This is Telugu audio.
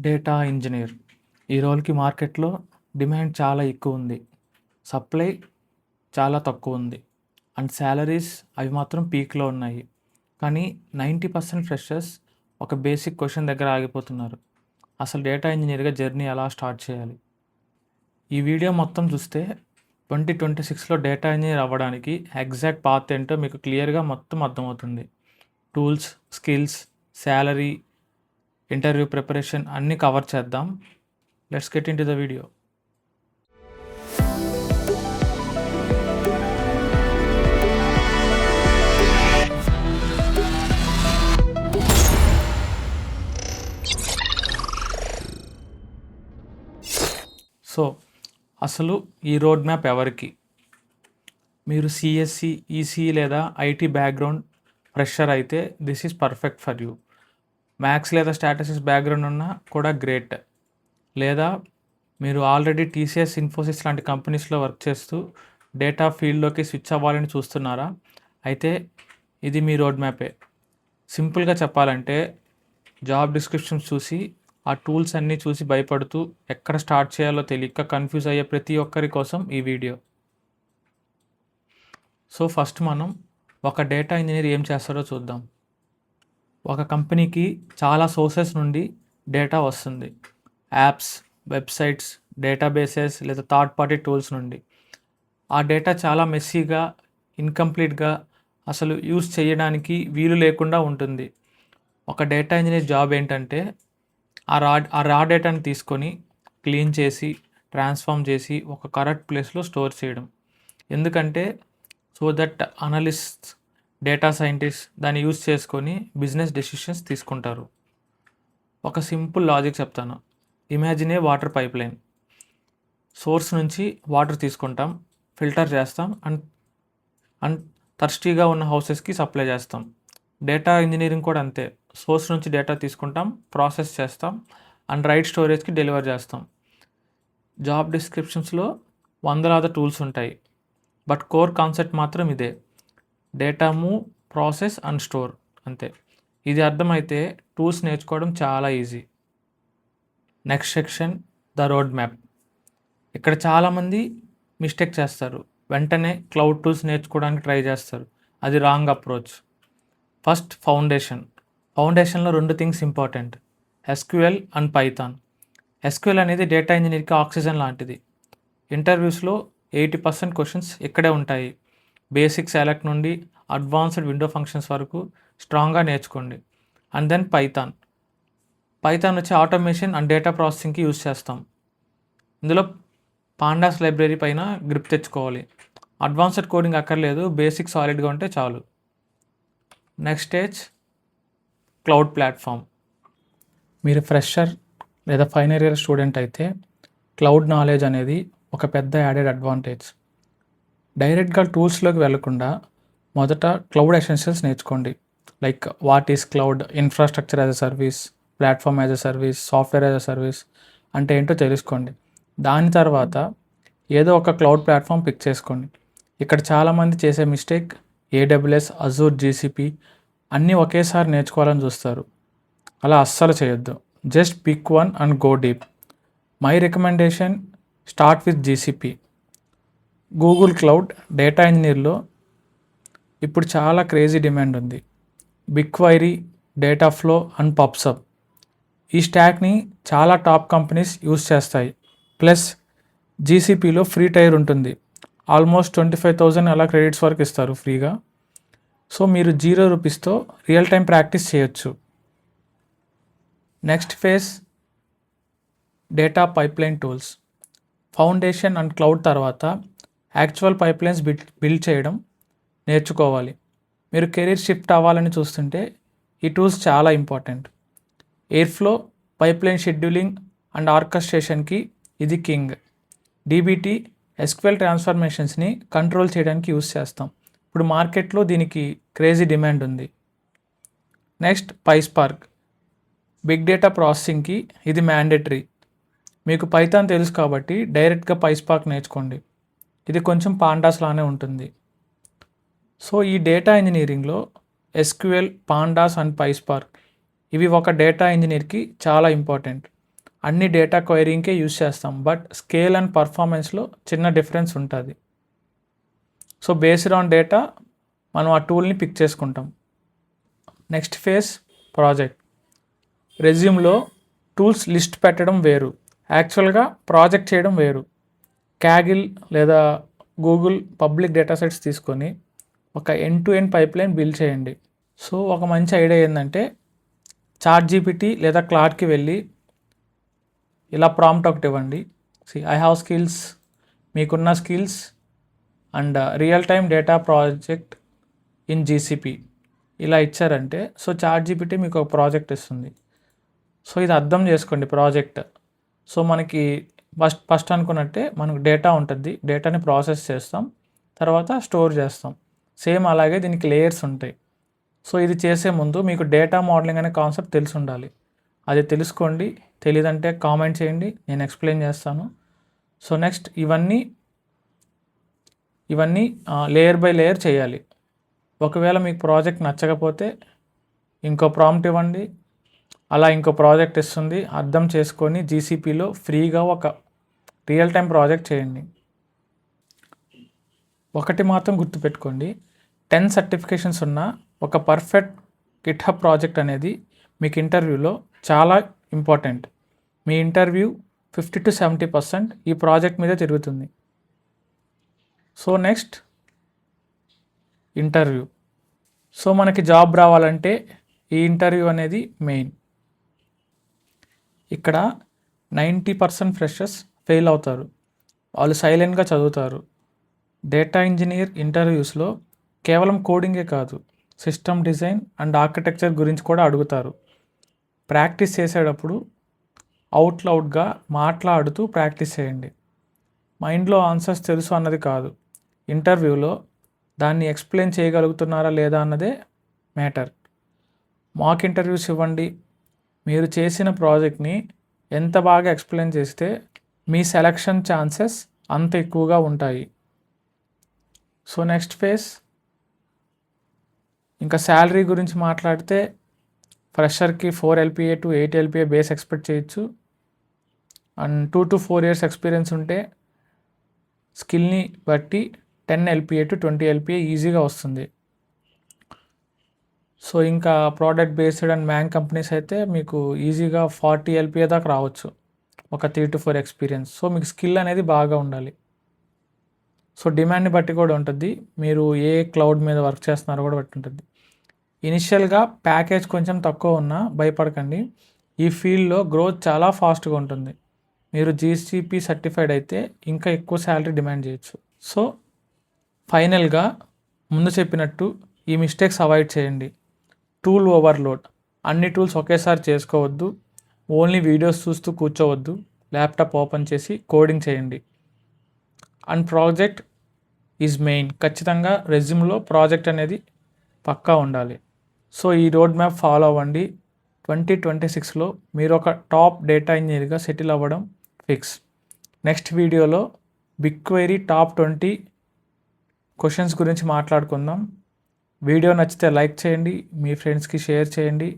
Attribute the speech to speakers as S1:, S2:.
S1: డేటా ఇంజినీర్ ఈ రోల్కి మార్కెట్లో డిమాండ్ చాలా ఎక్కువ ఉంది. సప్లై చాలా తక్కువ ఉంది. అండ్ శాలరీస్ అవి మాత్రం పీక్లో ఉన్నాయి. కానీ 90% ఫ్రెషర్స్ ఒక బేసిక్ క్వశ్చన్ దగ్గర ఆగిపోతున్నారు. అసలు డేటా ఇంజనీర్గా జర్నీ ఎలా స్టార్ట్ చేయాలి? ఈ వీడియో మొత్తం చూస్తే 2026లో డేటా ఇంజనీర్ అవ్వడానికి ఎగ్జాక్ట్ పాత్ ఏంటో మీకు క్లియర్గా మొత్తం అర్థమవుతుంది. Tools, skills, salary, interview preparation అన్నీ కవర్ చేద్దాం. Let's get in to the video. So అసలు ఈ రోడ్ మ్యాప్ ఎవరికి? మీరు సిఎస్సి, ఈసీఈ లేదా ఐటీ బ్యాక్గ్రౌండ్ ఫ్రెషర్ అయితే this is perfect for you. Maths లేదా స్టాటిస్టిక్స్ బ్యాక్గ్రౌండ్ ఉన్నా కూడా గ్రేట్. లేదా మీరు ఆల్రెడీ టీసీఎస్, ఇన్ఫోసిస్ లాంటి కంపెనీస్లో వర్క్ చేస్తూ డేటా ఫీల్డ్లోకి స్విచ్ అవ్వాలని చూస్తున్నారా? అయితే ఇది మీ రోడ్ మ్యాపే. సింపుల్గా చెప్పాలంటే జాబ్ డిస్క్రిప్షన్స్ చూసి, ఆ టూల్స్ అన్నీ చూసి భయపడుతూ ఎక్కడ స్టార్ట్ చేయాలో తెలియక కన్ఫ్యూజ్ అయ్యే ప్రతి ఒక్కరి కోసం ఈ వీడియో. సో ఫస్ట్ మనం ఒక డేటా ఇంజనీర్ ఏం చేస్తారో చూద్దాం. ఒక కంపెనీకి చాలా సోర్సెస్ నుండి డేటా వస్తుంది. యాప్స్, వెబ్సైట్స్, డేటాబేసెస్ లేదా థర్డ్ పార్టీ టూల్స్ నుండి. ఆ డేటా చాలా మెస్సీగా, ఇన్కంప్లీట్గా, అసలు యూస్ చేయడానికి వీలు లేకుండా ఉంటుంది. ఒక డేటా ఇంజనీర్ జాబ్ ఏంటంటే ఆ రా డేటాని తీసుకొని క్లీన్ చేసి, ట్రాన్స్ఫార్మ్ చేసి ఒక కరెక్ట్ ప్లేస్లో స్టోర్ చేయడం. ఎందుకంటే so that analysts, data scientist దాన్ని యూస్ చేసుకొని బిజినెస్ డెసిషన్స్ తీసుకుంటారు. ఒక సింపుల్ లాజిక్ చెప్తాను. Imagine a water pipe line. Source నుంచి వాటర్ తీసుకుంటాం, ఫిల్టర్ చేస్తాం అండ్ థర్స్టీగా ఉన్న హౌసెస్కి సప్లై చేస్తాం. డేటా ఇంజనీరింగ్ కూడా అంతే. సోర్స్ నుంచి డేటా తీసుకుంటాం, ప్రాసెస్ చేస్తాం అండ్ రైట్ స్టోరేజ్కి డెలివర్ చేస్తాం. జాబ్ డిస్క్రిప్షన్స్లో వందలాది టూల్స్ ఉంటాయి, బట్ కోర్ కాన్సెప్ట్ మాత్రం ఇదే. Data move, process and store, అంతే. ఇది అర్థమైతే టూల్స్ నేర్చుకోవడం చాలా easy. Next section, the road map. ఇక్కడ చాలామంది మిస్టేక్ చేస్తారు. వెంటనే క్లౌడ్ టూల్స్ నేర్చుకోవడానికి ట్రై చేస్తారు. అది రాంగ్ అప్రోచ్. ఫస్ట్ ఫౌండేషన్లో 2 things important: SQL and Python. SQL అనేది డేటా ఇంజనీర్కి ఆక్సిజన్ లాంటిది. ఇంటర్వ్యూస్లో 80% క్వశ్చన్స్ ఇక్కడే ఉంటాయి. బేసిక్ సెలెక్ట్ నుండి అడ్వాన్స్డ్ విండో ఫంక్షన్స్ వరకు స్ట్రాంగ్గా నేర్చుకోండి. అండ్ దెన్ పైథాన్ వచ్చి ఆటోమేషన్ అండ్ డేటా ప్రాసెసింగ్కి యూజ్ చేస్తాం. ఇందులో పాండాస్ లైబ్రరీ పైన గ్రిప్ తెచ్చుకోవాలి. అడ్వాన్స్డ్ కోడింగ్ అక్కర్లేదు, బేసిక్ సాలిడ్గా ఉంటే చాలు. Next stage, cloud platform. మీరు ఫ్రెషర్ లేదా ఫైనల్ ఇయర్ స్టూడెంట్ అయితే క్లౌడ్ నాలెడ్జ్ అనేది ఒక పెద్ద యాడెడ్ అడ్వాంటేజ్. డైరెక్ట్గా టూల్స్లోకి వెళ్లకుండా మొదట క్లౌడ్ ఎసెన్షియల్స్ నేర్చుకోండి. Like what is cloud, infrastructure as a service, platform as a service, software as a service అంటే ఏంటో తెలుసుకోండి. దాని తర్వాత ఏదో ఒక క్లౌడ్ ప్లాట్ఫామ్ పిక్ చేసుకోండి. ఇక్కడ చాలామంది చేసే మిస్టేక్ ఏడబ్ల్యూఎస్, అజూర్, జీసీపీ అన్నీ ఒకేసారి నేర్చుకోవాలని చూస్తారు. అలా అస్సలు చేయొద్దు. Just pick one and go deep. My recommendation, start with GCP. Google cloud data ఇంజనీర్లో ఇప్పుడు చాలా క్రేజీ డిమాండ్ ఉంది. BigQuery, data flow and pub sub. ఈ స్టాక్ని చాలా టాప్ కంపెనీస్ యూస్ చేస్తాయి. ప్లస్ జీసీపీలో ఫ్రీ టైర్ ఉంటుంది. ఆల్మోస్ట్ 25,000 అలా క్రెడిట్స్ వరకు ఇస్తారు ఫ్రీగా. సో మీరు ₹0తో రియల్ టైం ప్రాక్టీస్ చేయొచ్చు. Next phase, data pipeline tools. Foundation and cloud తర్వాత యాక్చువల్ పైప్లైన్స్ బిల్డ్ చేయడం నేర్చుకోవాలి. మీరు కెరీర్ షిఫ్ట్ అవ్వాలని చూస్తుంటే ఈ టూల్స్ చాలా important. Airflow, pipeline scheduling and ఆర్కెస్ట్రేషన్కి ఇది కింగ్. డీబీటీ, ఎస్క్యూఎల్ ట్రాన్స్ఫర్మేషన్స్ని కంట్రోల్ చేయడానికి యూస్ చేస్తాం. ఇప్పుడు మార్కెట్లో దీనికి క్రేజీ డిమాండ్ ఉంది. నెక్స్ట్ పైస్పార్క్, బిగ్ డేటా ప్రాసెసింగ్కి ఇది మ్యాండేటరీ. మీకు పైథాన్ తెలుసు కాబట్టి డైరెక్ట్గా పైస్పార్క్ నేర్చుకోండి. ఇది కొంచెం పాండాస్ లానే ఉంటుంది. సో ఈ డేటా ఇంజనీరింగ్లో ఎస్క్యూఎల్, పాండాస్ అండ్ పైస్పార్క్ ఇవి ఒక డేటా ఇంజనీర్కి చాలా ఇంపార్టెంట్. అన్ని డేటా క్వైరింగ్కే యూజ్ చేస్తాం, బట్ స్కేల్ అండ్ పర్ఫార్మెన్స్లో చిన్న డిఫరెన్స్ ఉంటుంది. సో బేస్డ్ ఆన్ డేటా మనం ఆ టూల్ని పిక్ చేసుకుంటాం. Next phase project. రెజ్యూమ్లో టూల్స్ లిస్ట్ పెట్టడం వేరు, యాక్చువల్గా ప్రాజెక్ట్ చేయడం వేరు. క్యాగిల్ లేదా గూగుల్ పబ్లిక్ డేటా సెట్స్ తీసుకొని ఒక end to end pipeline build చేయండి. సో ఒక మంచి ఐడియా ఏంటంటే చాట్‌జీపీటీ లేదా క్లాడ్కి వెళ్ళి ఇలా ప్రాంప్ట్ ఒకటి ఇవ్వండి. ఐ హ్యావ్ స్కిల్స్, మీకున్న skills and real time data project in GCP ఇలా ఇచ్చారంటే సో చాట్‌జీపీటీ మీకు ఒక ప్రాజెక్ట్ ఇస్తుంది. సో ఇది అర్థం చేసుకోండి ప్రాజెక్ట్. సో మనకి ఫస్ట్ అనుకున్నట్టే మనకు డేటా ఉంటుంది, డేటాని ప్రాసెస్ చేస్తాం, తర్వాత స్టోర్ చేస్తాం. సేమ్ అలాగే దీనికి లేయర్స్ ఉంటాయి. సో ఇది చేసే ముందు మీకు డేటా మోడలింగ్ అనే కాన్సెప్ట్ తెలిసి ఉండాలి. అది తెలుసుకోండి. తెలియదంటే కామెంట్ చేయండి, నేను ఎక్స్ప్లెయిన్ చేస్తాను. సో నెక్స్ట్ ఇవన్నీ లేయర్ బై లేయర్ చేయాలి. ఒకవేళ మీకు ప్రాజెక్ట్ నచ్చకపోతే ఇంకో ప్రాంప్ట్ ఇవ్వండి, అలా ఇంకో ప్రాజెక్ట్ ఇస్తుంది, అర్థం చేసుకొని జీసీపీలో ఫ్రీగా ఒక రియల్ టైం ప్రాజెక్ట్ చేయండి. ఒకటి మాత్రం గుర్తుపెట్టుకోండి, 10 సర్టిఫికేషన్స్ ఉన్న ఒక పర్ఫెక్ట్ గిట్‌హబ్ ప్రాజెక్ట్ అనేది మీకు ఇంటర్వ్యూలో చాలా ఇంపార్టెంట్. మీ ఇంటర్వ్యూ 50 to 70% ఈ ప్రాజెక్ట్ మీద తిరుగుతుంది. So next interview. సో మనకి జాబ్ రావాలంటే ఈ ఇంటర్వ్యూ అనేది మెయిన్. ఇక్కడ 90% ఫ్రెషర్స్ ఫెయిల్ అవుతారు, వాళ్ళు సైలెంట్గా చదువుతారు. డేటా ఇంజనీర్ ఇంటర్వ్యూస్లో కేవలం కోడింగే కాదు, సిస్టమ్ డిజైన్ అండ్ ఆర్కిటెక్చర్ గురించి కూడా అడుగుతారు. ప్రాక్టీస్ చేసేటప్పుడు అవుట్లౌడ్గా మాట్లాడుతూ ప్రాక్టీస్ చేయండి. మైండ్లో ఆన్సర్స్ తెలుసు అన్నది కాదు, ఇంటర్వ్యూలో దాన్ని ఎక్స్ప్లెయిన్ చేయగలుగుతున్నారా లేదా అన్నదే మ్యాటర్. మాక్ ఇంటర్వ్యూస్ ఇవ్వండి. మీరు చేసిన ప్రాజెక్ట్ని ఎంత బాగా ఎక్స్ప్లెయిన్ చేస్తే మీ సెలక్షన్ ఛాన్సెస్ అంత ఎక్కువగా ఉంటాయి. సో నెక్స్ట్ ఫేజ్ ఇంకా శాలరీ గురించి మాట్లాడితే ఫ్రెషర్కి 4 LPA to 8 LPA base expect చేయొచ్చు. అండ్ 2 to 4 years ఎక్స్పీరియన్స్ ఉంటే స్కిల్ని బట్టి 10 LPA to 20 LPA ఈజీగా వస్తుంది. సో ఇంకా ప్రోడక్ట్ బేస్డ్ అండ్ మ్యాంగ్ కంపెనీస్ అయితే మీకు ఈజీగా 40 LPA దాకా రావచ్చు, ఒక 3 to 4 ఎక్స్పీరియన్స్. సో మీకు స్కిల్ అనేది బాగా ఉండాలి. సో డిమాండ్ని బట్టి కూడా ఉంటుంది, మీరు ఏ క్లౌడ్ మీద వర్క్ చేస్తున్నారో కూడా బట్టి ఉంటుంది. ఇనిషియల్గా ప్యాకేజ్ కొంచెం తక్కువ ఉన్నా భయపడకండి, ఈ ఫీల్డ్లో గ్రోత్ చాలా ఫాస్ట్గా ఉంటుంది. మీరు జీసీపీ సర్టిఫైడ్ అయితే ఇంకా ఎక్కువ శాలరీ డిమాండ్ చేయొచ్చు. సో ఫైనల్గా ముందు చెప్పినట్టు ఈ మిస్టేక్స్ అవాయిడ్ చేయండి. టూల్ ఓవర్లోడ్, అన్ని టూల్స్ ఒకేసారి చేసుకోవద్దు, ఓన్లీ వీడియోస్ చూస్తూ కూర్చోవద్దు, ల్యాప్టాప్ ఓపెన్ చేసి కోడింగ్ చేయండి. అండ్ ప్రాజెక్ట్ ఈజ్ మెయిన్, ఖచ్చితంగా రెజ్యూమ్లో ప్రాజెక్ట్ అనేది పక్కా ఉండాలి. సో ఈ రోడ్ మ్యాప్ ఫాలో అవ్వండి. 2026లో మీరు ఒక టాప్ డేటా ఇంజనీర్గా సెటిల్ అవ్వడం ఫిక్స్. నెక్స్ట్ వీడియోలో బిగ్క్వెరీ టాప్ 20 క్వశ్చన్స్ గురించి మాట్లాడుకుందాం. వీడియో నచ్చితే లైక్ చేయండి, మీ ఫ్రెండ్స్కి షేర్ చేయండి.